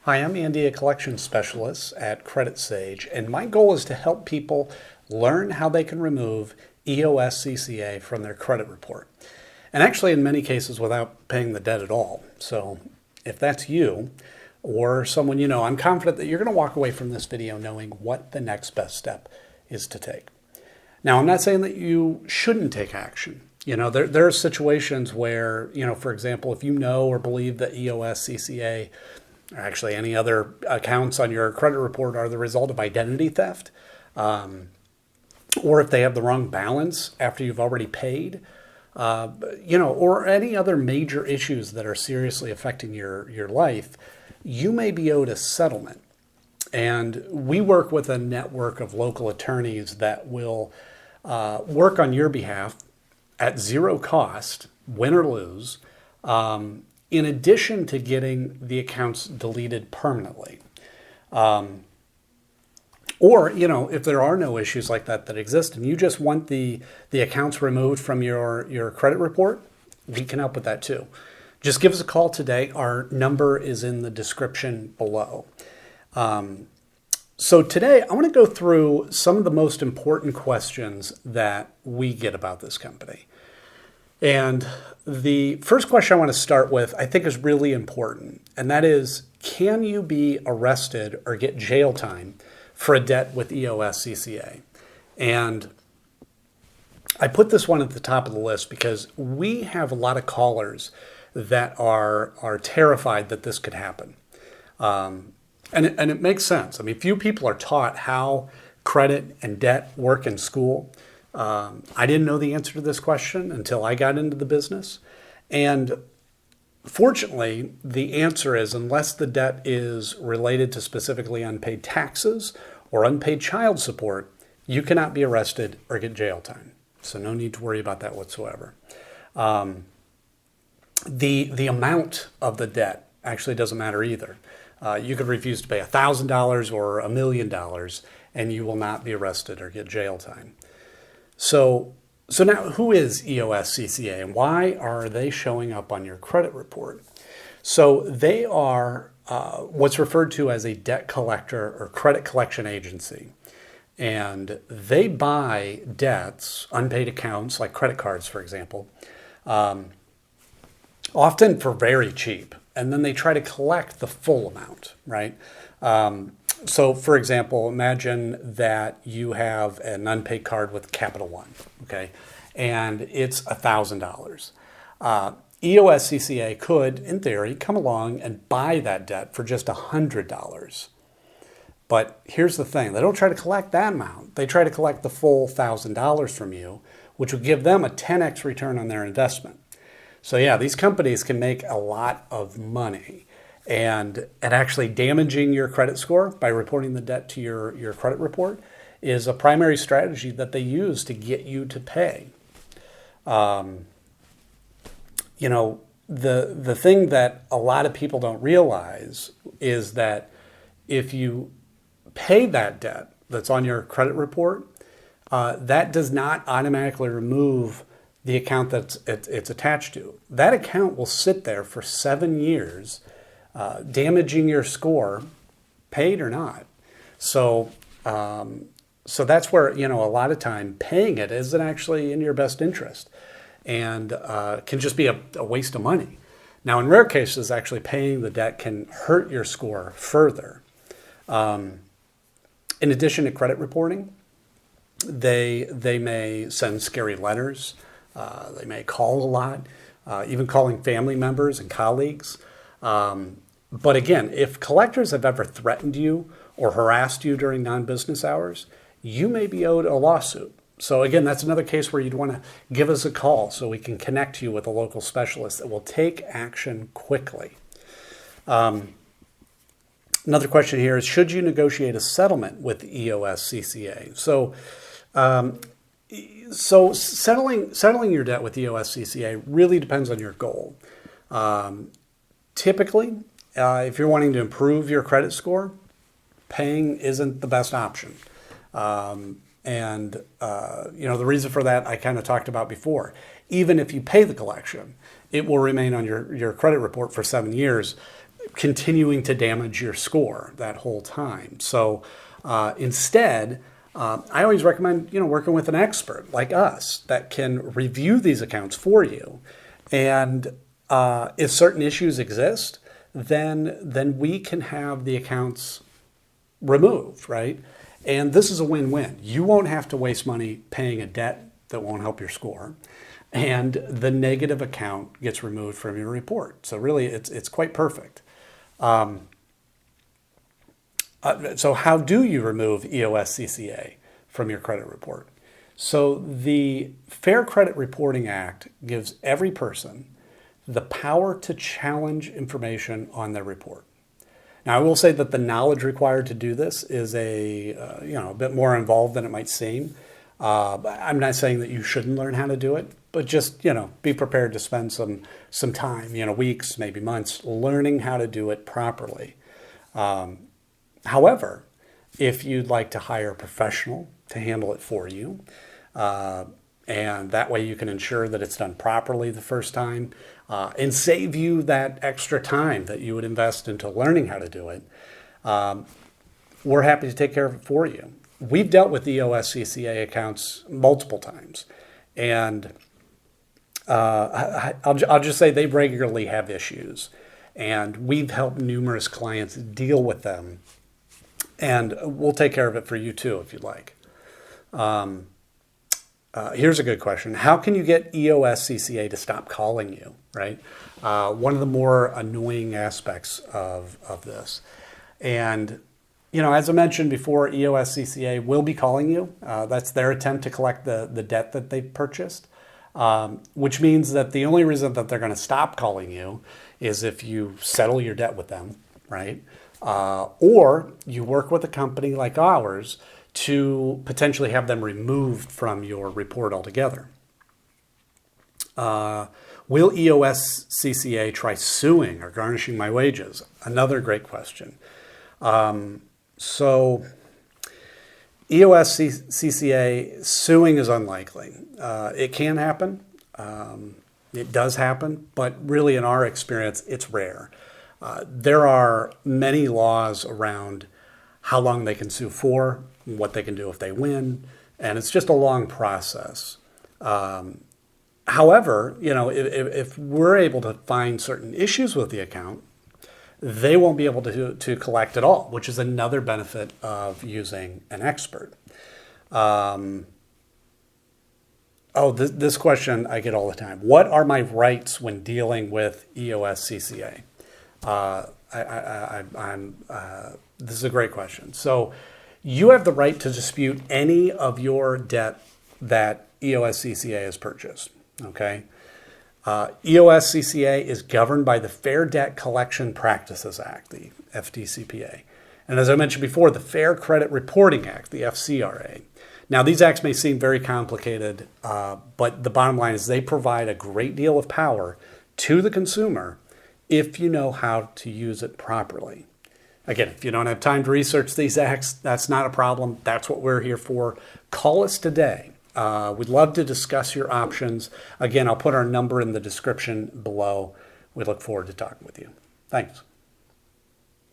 Hi, I'm Andy, a collections specialist at Credit Sage, and my goal is to help people learn how they can remove EOS CCA from their credit report. And actually, in many cases, without paying the debt at all. So if that's you or someone you know, I'm confident that you're going to walk away from this video knowing what the next best step is to take. Now, I'm not saying that you shouldn't take action. There are situations where, for example, if you know or believe that EOS CCA or actually any other accounts on your credit report are the result of identity theft, or if they have the wrong balance after you've already paid, or any other major issues that are seriously affecting your life, you may be owed a settlement. And we work with a network of local attorneys that will work on your behalf at zero cost, win or lose, in addition to getting the accounts deleted permanently. Or, if there are no issues like that exist and you just want the accounts removed from your credit report, we can help with that too. Just give us a call today. Our number is in the description below. So today I want to go through some of the most important questions that we get about this company. And the first question I want to start with, I think, is really important, and that is, can you be arrested or get jail time for a debt with EOS CCA? And I put this one at the top of the list because we have a lot of callers that are terrified that this could happen. And it makes sense. I mean, few people are taught how credit and debt work in school. I didn't know the answer to this question until I got into the business. And fortunately, the answer is, unless the debt is related to specifically unpaid taxes or unpaid child support, you cannot be arrested or get jail time. So no need to worry about that whatsoever. The amount of the debt actually doesn't matter either. You could refuse to pay $1,000 or $1 million, and you will not be arrested or get jail time. So now, who is EOS CCA and why are they showing up on your credit report? So they are what's referred to as a debt collector or credit collection agency. And they buy debts, unpaid accounts like credit cards, for example, often for very cheap. And then they try to collect the full amount, right? So, for example, imagine that you have an unpaid card with Capital One, okay, and it's $1,000. EOS CCA could, in theory, come along and buy that debt for just $100. But here's the thing. They don't try to collect that amount. They try to collect the full $1,000 from you, which would give them a 10x return on their investment. So yeah, these companies can make a lot of money. And actually damaging your credit score by reporting the debt to your credit report is a primary strategy that they use to get you to pay. The thing that a lot of people don't realize is that if you pay that debt that's on your credit report, that does not automatically remove the account that it's attached to. That account will sit there for 7 years, damaging your score, paid or not. So that's where, a lot of time paying it isn't actually in your best interest and can just be a waste of money. Now, in rare cases, actually paying the debt can hurt your score further. In addition to credit reporting, they may send scary letters. They may call a lot, even calling family members and colleagues. But again, if collectors have ever threatened you or harassed you during non-business hours, you may be owed a lawsuit. So again, that's another case where you'd want to give us a call so we can connect you with a local specialist that will take action quickly. Another question here is, should you negotiate a settlement with EOS CCA? So settling your debt with EOS CCA really depends on your goal. Typically, if you're wanting to improve your credit score, paying isn't the best option. The reason for that I kind of talked about before. Even if you pay the collection, it will remain on your credit report for 7 years. continuing to damage your score that whole time. So instead, I always recommend working with an expert like us that can review these accounts for you. And if certain issues exist, then we can have the accounts removed, right? And this is a win-win. You won't have to waste money paying a debt that won't help your score, and the negative account gets removed from your report. So really, it's quite perfect. So how do you remove EOS CCA from your credit report? So the Fair Credit Reporting Act gives every person the power to challenge information on their report. Now, I will say that the knowledge required to do this is a bit more involved than it might seem. I'm not saying that you shouldn't learn how to do it, but just be prepared to spend some time, weeks, maybe months, learning how to do it properly. However, if you'd like to hire a professional to handle it for you, and that way you can ensure that it's done properly the first time, and save you that extra time that you would invest into learning how to do it, we're happy to take care of it for you. We've dealt with EOS CCA accounts multiple times, and I'll just say they regularly have issues, and we've helped numerous clients deal with them, and we'll take care of it for you too if you'd like. Here's a good question. How can you get EOS CCA to stop calling you, right? One of the more annoying aspects of this. And, as I mentioned before, EOS CCA will be calling you. That's their attempt to collect the debt that they've purchased, which means that the only reason that they're going to stop calling you is if you settle your debt with them, right? Or you work with a company like ours to potentially have them removed from your report altogether. Will EOS CCA try suing or garnishing my wages? Another great question. So EOS CCA suing is unlikely. It can happen. It does happen, but really in our experience, it's rare. There are many laws around how long they can sue for, what they can do if they win, and it's just a long process. However, if we're able to find certain issues with the account, they won't be able to collect at all, which is another benefit of using an expert. This question I get all the time. What are my rights when dealing with EOS CCA? This is a great question. So you have the right to dispute any of your debt that EOS CCA has purchased, okay? EOS CCA is governed by the Fair Debt Collection Practices Act, the FDCPA. And as I mentioned before, the Fair Credit Reporting Act, the FCRA. Now, these acts may seem very complicated, but the bottom line is they provide a great deal of power to the consumer if you know how to use it properly. Again, if you don't have time to research these acts, that's not a problem. That's what we're here for. Call us today. We'd love to discuss your options. Again, I'll put our number in the description below. We look forward to talking with you. Thanks.